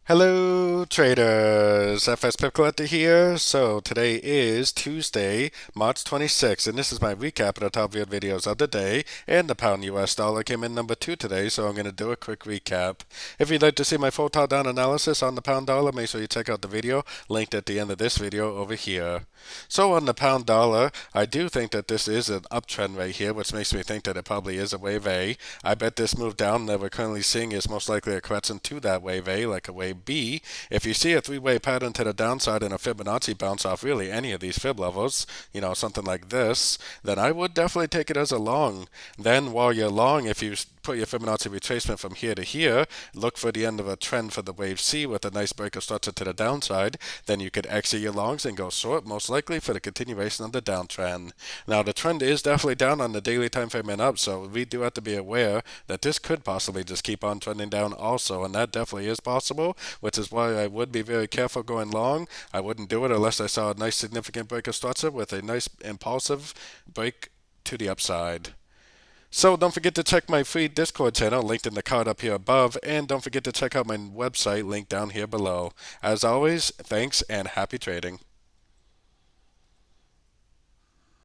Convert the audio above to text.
Hello traders, FX Pip Collector here. So today is Tuesday, March 26th, and this is my recap of the top viewed videos of the day. And the pound US dollar came in number 2 today, so I'm going to do a quick recap. If you'd like to see my full top down analysis on the pound dollar, make sure you check out the video linked at the end of this video over here. So on the pound dollar, I do think that this is an uptrend right here, which makes me think that it probably is a wave A. I bet this move down that we're currently seeing is most likely a correction to that wave A, like a wave B. If you see a three-way pattern to the downside and a Fibonacci bounce off really any of these fib levels, something like this, then I would definitely take it as a long. Then while you're long, if you put your Fibonacci retracement from here to here, look for the end of a trend for the wave C with a nice break of structure to the downside, then you could exit your longs and go short, most likely for the continuation of the downtrend. Now the trend is definitely down on the daily time frame and up, so we do have to be aware that this could possibly just keep on trending down also, and that definitely is possible, which is why I would be very careful going long. I wouldn't do it unless I saw a nice significant break of structure with a nice impulsive break to the upside. So don't forget to check my free Discord channel linked in the card up here above, and don't forget to check out my website linked down here below. As always, thanks and happy trading.